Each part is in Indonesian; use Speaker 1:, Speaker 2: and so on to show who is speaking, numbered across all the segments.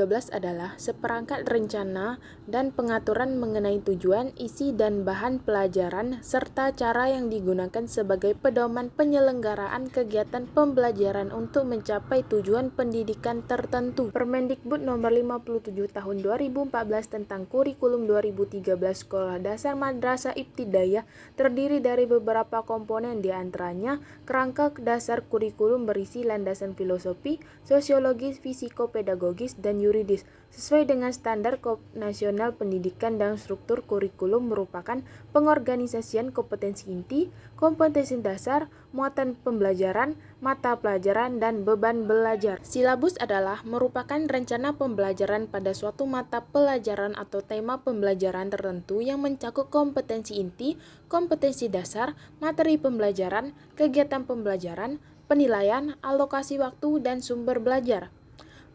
Speaker 1: 2013 adalah seperangkat rencana dan pengaturan mengenai tujuan, isi, dan bahan pelajaran, serta cara yang digunakan sebagai pedoman penyelenggaraan kegiatan pembelajaran untuk mencapai tujuan pendidikan tertentu. Permendikbud Nomor 57 Tahun 2014 tentang Kurikulum 2013 Sekolah Dasar Madrasah Ibtidaiyah terdiri dari beberapa komponen, di antaranya kerangka dasar kurikulum berisi landasan filosofi, sosiologis, fisiko-pedagogis, dan yuridis. Sesuai dengan standar nasional pendidikan dan struktur kurikulum merupakan pengorganisasian kompetensi inti, kompetensi dasar, muatan pembelajaran, mata pelajaran, dan beban belajar. Silabus adalah merupakan rencana pembelajaran pada suatu mata pelajaran atau tema pembelajaran tertentu yang mencakup kompetensi inti, kompetensi dasar, materi pembelajaran, kegiatan pembelajaran, penilaian, alokasi waktu, dan sumber belajar.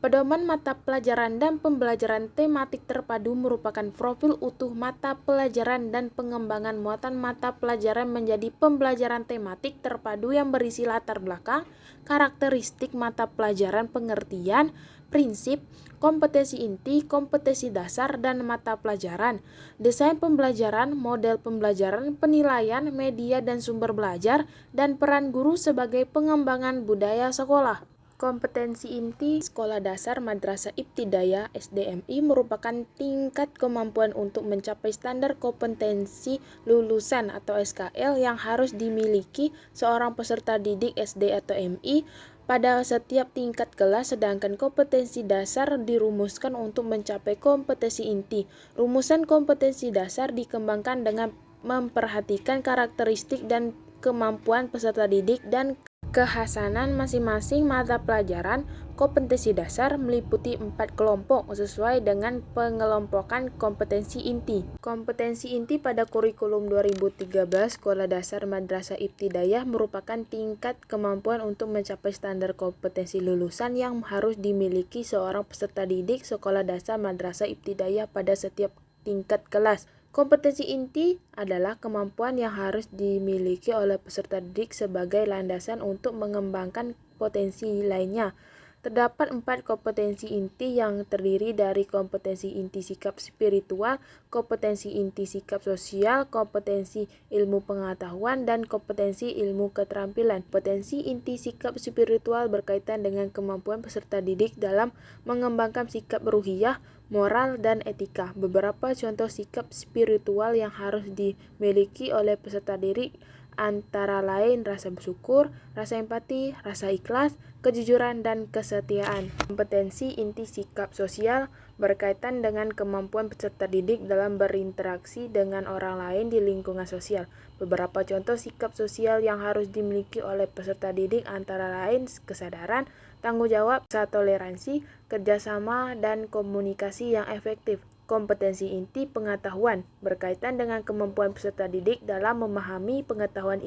Speaker 1: Pedoman mata pelajaran dan pembelajaran tematik terpadu merupakan profil utuh mata pelajaran dan pengembangan muatan mata pelajaran menjadi pembelajaran tematik terpadu yang berisi latar belakang, karakteristik mata pelajaran, pengertian, prinsip, kompetensi inti, kompetensi dasar, dan mata pelajaran, desain pembelajaran, model pembelajaran, penilaian, media dan sumber belajar, dan peran guru sebagai pengembangan budaya sekolah. Kompetensi inti Sekolah Dasar Madrasah Ibtidaiyah (SDMI) merupakan tingkat kemampuan untuk mencapai standar kompetensi lulusan atau SKL yang harus dimiliki seorang peserta didik SD atau MI pada setiap tingkat kelas, sedangkan kompetensi dasar dirumuskan untuk mencapai kompetensi inti. Rumusan kompetensi dasar dikembangkan dengan memperhatikan karakteristik dan kemampuan peserta didik dan kekhasanan masing-masing mata pelajaran. Kompetensi dasar meliputi 4 kelompok sesuai dengan pengelompokan kompetensi inti. Kompetensi inti pada kurikulum 2013 Sekolah Dasar Madrasah Ibtidaiyah merupakan tingkat kemampuan untuk mencapai standar kompetensi lulusan yang harus dimiliki seorang peserta didik sekolah dasar madrasah ibtidaiyah pada setiap tingkat kelas. Kompetensi inti adalah kemampuan yang harus dimiliki oleh peserta didik sebagai landasan untuk mengembangkan potensi lainnya. Terdapat 4 kompetensi inti yang terdiri dari kompetensi inti sikap spiritual, kompetensi inti sikap sosial, kompetensi ilmu pengetahuan, dan kompetensi ilmu keterampilan. Kompetensi inti sikap spiritual berkaitan dengan kemampuan peserta didik dalam mengembangkan sikap ruhiyah, moral, dan etika. Beberapa contoh sikap spiritual yang harus dimiliki oleh peserta didik antara lain rasa bersyukur, rasa empati, rasa ikhlas, kejujuran, dan kesetiaan. Kompetensi inti sikap sosial berkaitan dengan kemampuan peserta didik dalam berinteraksi dengan orang lain di lingkungan sosial. Beberapa contoh sikap sosial yang harus dimiliki oleh peserta didik antara lain kesadaran, tanggung jawab, toleransi, kerjasama, dan komunikasi yang efektif. Kompetensi inti pengetahuan berkaitan dengan kemampuan peserta didik dalam memahami pengetahuan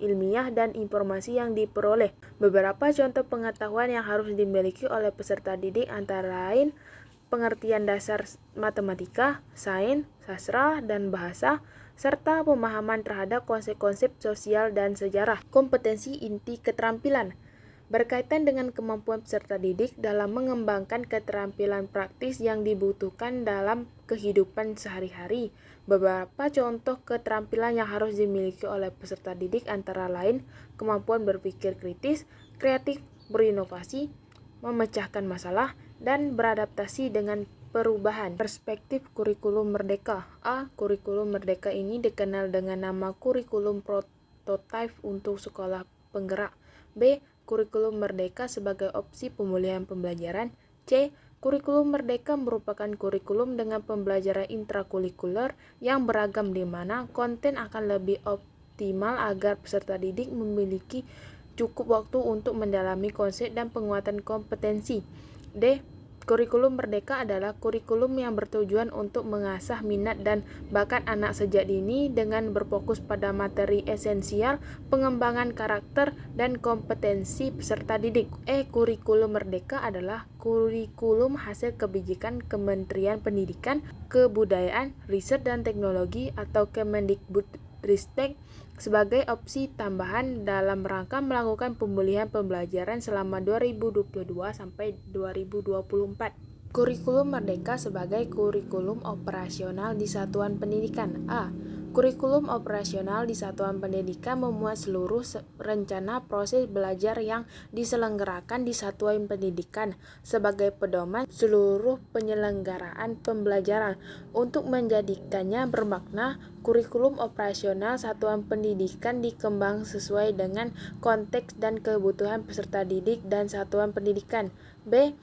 Speaker 1: ilmiah dan informasi yang diperoleh. Beberapa contoh pengetahuan yang harus dimiliki oleh peserta didik antara lain pengertian dasar matematika, sains, sastra, dan bahasa, serta pemahaman terhadap konsep-konsep sosial dan sejarah. Kompetensi inti keterampilan berkaitan dengan kemampuan peserta didik dalam mengembangkan keterampilan praktis yang dibutuhkan dalam kehidupan sehari-hari. Beberapa contoh keterampilan yang harus dimiliki oleh peserta didik antara lain kemampuan berpikir kritis, kreatif, berinovasi, memecahkan masalah, dan beradaptasi dengan perubahan. Perspektif kurikulum merdeka. A. Kurikulum merdeka ini dikenal dengan nama kurikulum prototipe untuk sekolah penggerak. B. Kurikulum merdeka sebagai opsi pemulihan pembelajaran. C. Kurikulum merdeka merupakan kurikulum dengan pembelajaran intrakurikuler yang beragam di mana konten akan lebih optimal agar peserta didik memiliki cukup waktu untuk mendalami konsep dan penguatan kompetensi. D. Kurikulum merdeka adalah kurikulum yang bertujuan untuk mengasah minat dan bakat anak sejak dini dengan berfokus pada materi esensial, pengembangan karakter, dan kompetensi peserta didik. Kurikulum merdeka adalah kurikulum hasil kebijakan Kementerian Pendidikan, Kebudayaan, Riset dan Teknologi atau Kemendikbudristek sebagai opsi tambahan dalam rangka melakukan pemulihan pembelajaran selama 2022 sampai 2024. Kurikulum Merdeka sebagai kurikulum operasional di satuan pendidikan. A. Kurikulum operasional di satuan pendidikan memuat seluruh rencana proses belajar yang diselenggarakan di satuan pendidikan sebagai pedoman seluruh penyelenggaraan pembelajaran. Untuk menjadikannya bermakna, kurikulum operasional satuan pendidikan dikembang sesuai dengan konteks dan kebutuhan peserta didik dan satuan pendidikan. B.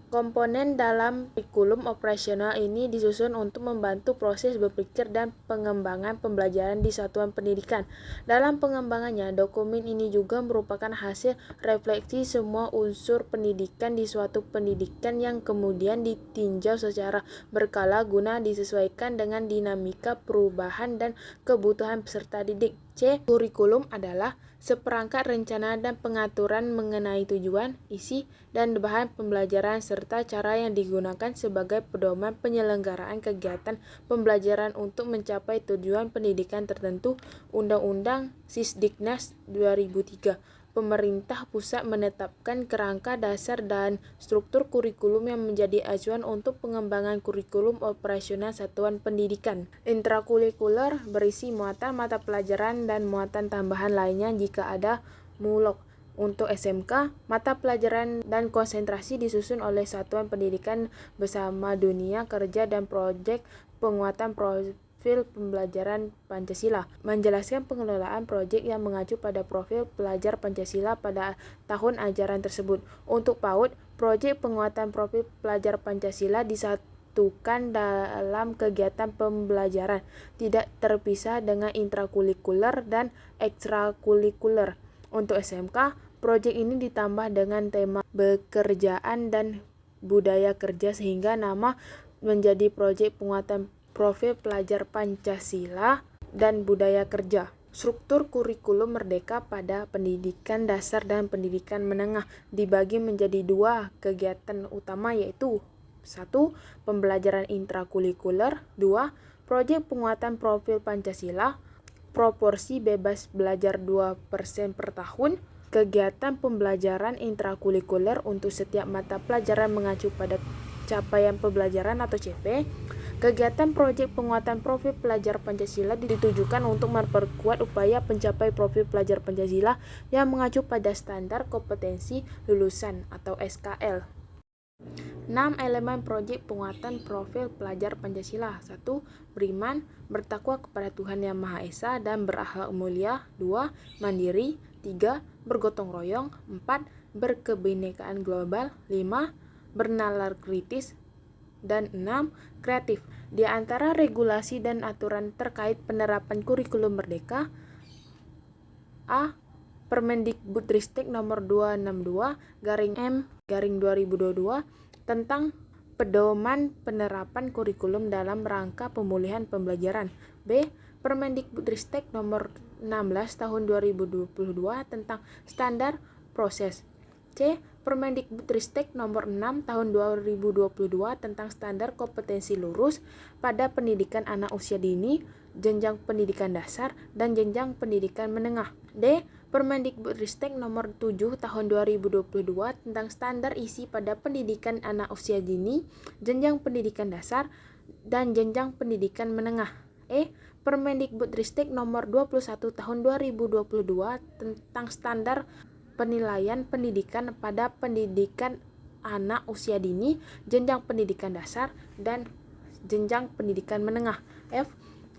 Speaker 1: Komponen dalam kurikulum operasional ini disusun untuk membantu proses berpikir dan pengembangan pembelajaran di satuan pendidikan. Dalam pengembangannya, dokumen ini juga merupakan hasil refleksi semua unsur pendidikan di suatu pendidikan yang kemudian ditinjau secara berkala guna disesuaikan dengan dinamika perubahan dan kebutuhan peserta didik. C. Kurikulum adalah seperangkat rencana dan pengaturan mengenai tujuan, isi, dan bahan pembelajaran serta cara yang digunakan sebagai pedoman penyelenggaraan kegiatan pembelajaran untuk mencapai tujuan pendidikan tertentu. Undang-Undang Sisdiknas 2003. Pemerintah pusat menetapkan kerangka dasar dan struktur kurikulum yang menjadi acuan untuk pengembangan kurikulum operasional satuan pendidikan. Intrakurikuler berisi muatan mata pelajaran dan muatan tambahan lainnya jika ada mulok. Untuk SMK, mata pelajaran dan konsentrasi disusun oleh satuan pendidikan bersama dunia kerja dan proyek penguatan profil pembelajaran Pancasila. Menjelaskan pengelolaan proyek yang mengacu pada profil pelajar Pancasila pada tahun ajaran tersebut. Untuk PAUD, proyek penguatan profil pelajar Pancasila disatukan dalam kegiatan pembelajaran, tidak terpisah dengan intrakurikuler dan ekstrakurikuler. Untuk SMK, proyek ini ditambah dengan tema bekerjaan dan budaya kerja sehingga nama menjadi proyek penguatan profil pelajar Pancasila dan budaya kerja. Struktur kurikulum merdeka pada pendidikan dasar dan pendidikan menengah dibagi menjadi dua kegiatan utama, yaitu 1. Pembelajaran intrakurikuler. 2. Proyek penguatan profil Pancasila. Proporsi bebas belajar 2% per tahun. Kegiatan pembelajaran intrakurikuler untuk setiap mata pelajaran mengacu pada capaian pembelajaran atau CP. Kegiatan proyek penguatan profil pelajar Pancasila ditujukan untuk memperkuat upaya pencapai profil pelajar Pancasila yang mengacu pada standar kompetensi lulusan atau SKL. 6 elemen proyek penguatan profil pelajar Pancasila. 1. Beriman, bertakwa kepada Tuhan Yang Maha Esa dan berakhlak mulia. 2. Mandiri. 3. Bergotong royong. 4. Berkebinekaan global. 5. Bernalar kritis. Dan 6. Kreatif. Di antara regulasi dan aturan terkait penerapan kurikulum merdeka: A. Permendikbudristek nomor 262/M/2022 tentang pedoman penerapan kurikulum dalam rangka pemulihan pembelajaran. B. Permendikbudristek nomor 16 tahun 2022 tentang standar proses. C. Permendikbudristek nomor 6 tahun 2022 tentang standar kompetensi lurus pada pendidikan anak usia dini, jenjang pendidikan dasar, dan jenjang pendidikan menengah. D. Permendikbudristek nomor 7 tahun 2022 tentang standar isi pada pendidikan anak usia dini, jenjang pendidikan dasar, dan jenjang pendidikan menengah. E. Permendikbudristek nomor 21 tahun 2022 tentang standar penilaian pendidikan pada pendidikan anak usia dini, jenjang pendidikan dasar, dan jenjang pendidikan menengah. F.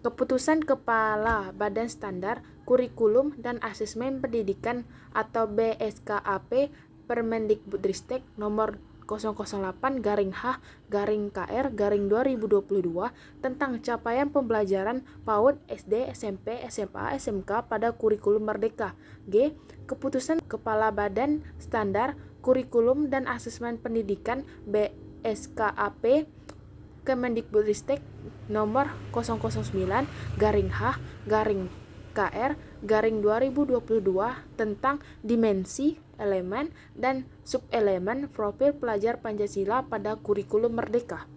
Speaker 1: Keputusan Kepala Badan Standar Kurikulum dan Asesmen Pendidikan atau BSKAP Permendikbudristek nomor 008-H-KR-2022 tentang capaian pembelajaran PAUD, SD, SMP, SMA, SMK pada kurikulum merdeka. G. Keputusan Kepala Badan Standar Kurikulum dan Asesmen Pendidikan BSKAP Kemendikbudristek nomor 009-H-KR-2022 tentang dimensi, elemen, dan subelemen profil pelajar Pancasila pada kurikulum merdeka.